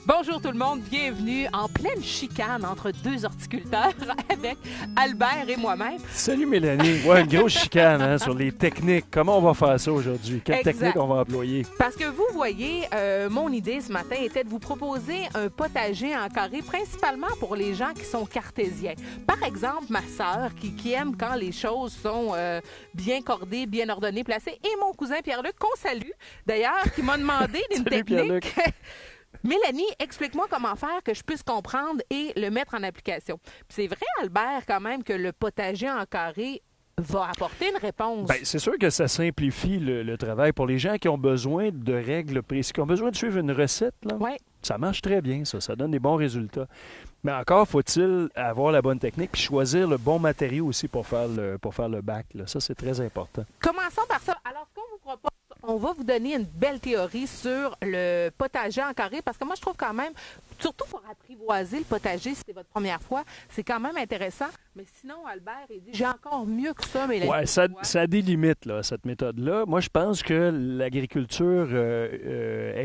Bonjour tout le monde, bienvenue en pleine chicane entre deux horticulteurs avec Albert et moi-même. Salut Mélanie. Ouais, une grosse chicane hein, sur les techniques. Comment on va faire ça aujourd'hui? Quelle Exact. technique on va employer? Parce que vous voyez, mon idée ce matin était de vous proposer un potager en carré, principalement pour les gens qui sont cartésiens. Par exemple, ma sœur qui aime quand les choses sont bien cordées, bien ordonnées, placées, et mon cousin Pierre-Luc, qu'on salue, d'ailleurs, qui m'a demandé d'une Salut, technique... Mélanie, explique-moi comment faire que je puisse comprendre et le mettre en application. Puis c'est vrai, Albert, quand même, que le potager en carré va apporter une réponse. Bien, c'est sûr que ça simplifie le travail pour les gens qui ont besoin de règles précises, qui ont besoin de suivre une recette. Là. Ouais. Ça marche très bien, ça donne des bons résultats. Mais encore faut-il avoir la bonne technique puis choisir le bon matériau aussi pour faire le bac. Là. Ça, c'est très important. Commençons par ça. Alors, ce qu'on vous propose, on va vous donner une belle théorie sur le potager en carré parce que moi, je trouve quand même, surtout pour apprivoiser le potager, si c'est votre première fois, c'est quand même intéressant. Mais sinon, Albert, il dit, j'ai encore mieux que ça, mais Oui, ça a des limites, là, cette méthode-là. Moi, je pense que l'agriculture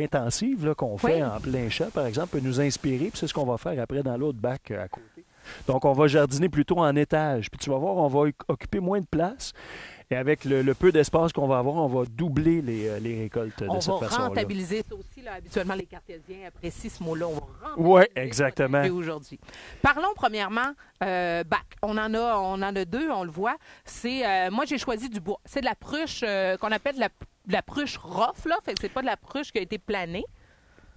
intensive là, qu'on fait en plein champ, par exemple, peut nous inspirer. Puis c'est ce qu'on va faire après dans l'autre bac à côté. Donc, on va jardiner plutôt en étage. Puis tu vas voir, on va occuper moins de place. Et avec le peu d'espace qu'on va avoir, on va doubler les récoltes de cette façon-là. On va rentabiliser ça aussi. Là, habituellement, les cartésiens apprécient ce mot-là. On va rentabiliser oui, exactement. aujourd'hui. Parlons premièrement bac. On en a deux, on le voit. Moi, j'ai choisi du bois. C'est de la pruche qu'on appelle de la pruche rough. Là. Fait que c'est pas de la pruche qui a été planée.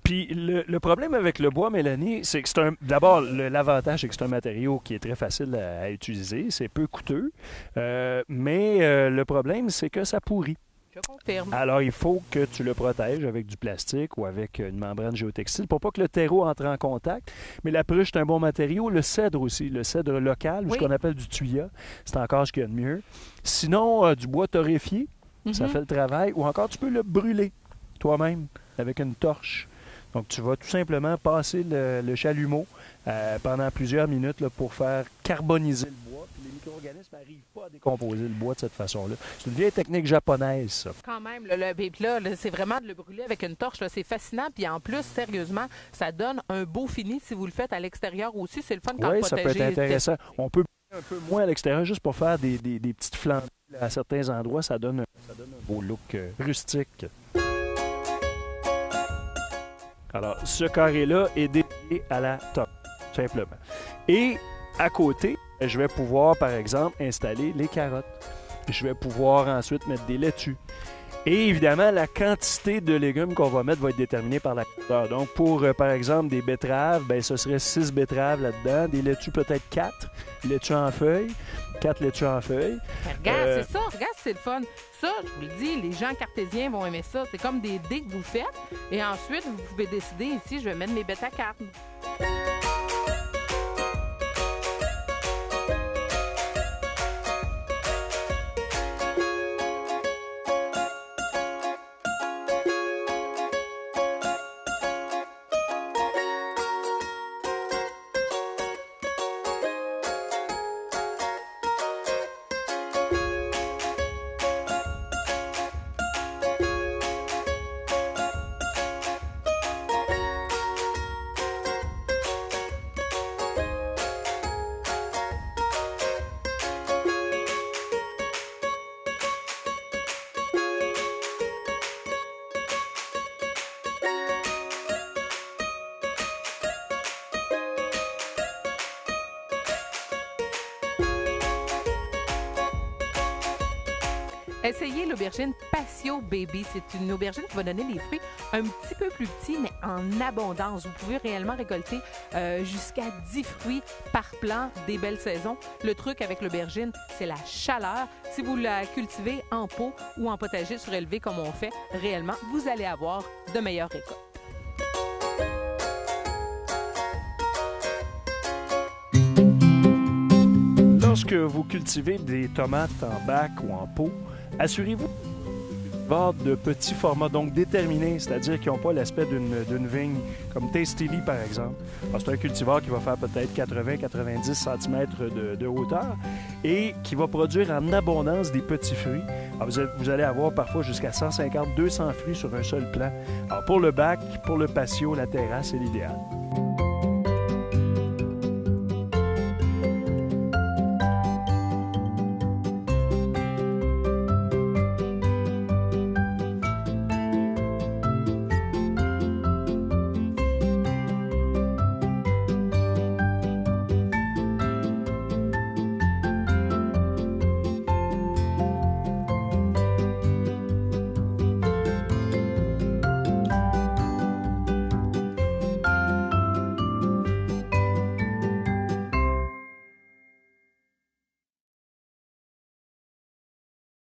Puis le problème avec le bois, Mélanie, c'est que d'abord, l'avantage, c'est que c'est un matériau qui est très facile à utiliser, c'est peu coûteux, mais le problème, c'est que ça pourrit. Je confirme. Alors, il faut que tu le protèges avec du plastique ou avec une membrane géotextile pour pas que le terreau entre en contact. Mais la pruche, c'est un bon matériau. Le cèdre aussi, le cèdre local, ou ce qu'on appelle du tuya, c'est encore ce qu'il y a de mieux. Sinon, du bois torréfié, ça fait le travail. Ou encore, tu peux le brûler toi-même avec une torche. Donc, tu vas tout simplement passer le chalumeau pendant plusieurs minutes là, pour faire carboniser le bois. Puis les micro-organismes n'arrivent pas à décomposer le bois de cette façon-là. C'est une vieille technique japonaise, ça. Quand même, c'est vraiment de le brûler avec une torche. Là, c'est fascinant. Puis en plus, sérieusement, ça donne un beau fini si vous le faites à l'extérieur aussi. C'est le fun quand le potager... Oui, ça peut être intéressant. On peut brûler un peu moins à l'extérieur juste pour faire des petites flambées à certains endroits. Ça donne un beau look rustique. Alors, ce carré-là est dédié à la tomate, simplement. Et à côté, je vais pouvoir, par exemple, installer les carottes. Je vais pouvoir ensuite mettre des laitues. Et évidemment, la quantité de légumes qu'on va mettre va être déterminée par la couleur. Donc, pour, par exemple, des betteraves, ben, ce serait 6 betteraves là-dedans. Des laitues, peut-être 4 laitues en feuilles. 4 laitues en feuilles. Regarde, c'est ça. Regarde, c'est le fun. Ça, je vous le dis, les gens cartésiens vont aimer ça. C'est comme des dés que vous faites. Et ensuite, vous pouvez décider ici, je vais mettre mes bêta-cartes. Essayez l'aubergine Patio Baby. C'est une aubergine qui va donner des fruits un petit peu plus petits, mais en abondance. Vous pouvez réellement récolter jusqu'à 10 fruits par plant des belles saisons. Le truc avec l'aubergine, c'est la chaleur. Si vous la cultivez en pot ou en potager surélevé comme on fait, réellement, vous allez avoir de meilleures récoltes. Lorsque vous cultivez des tomates en bac ou en pot, assurez-vous De petits formats, donc déterminés, c'est-à-dire qui n'ont pas l'aspect d'une vigne, comme Tasty Lee, par exemple. C'est un cultivar qui va faire peut-être 80-90 cm de hauteur et qui va produire en abondance des petits fruits. Alors, vous allez avoir parfois jusqu'à 150-200 fruits sur un seul plant. Alors, pour le bac, pour le patio, la terrasse, c'est l'idéal.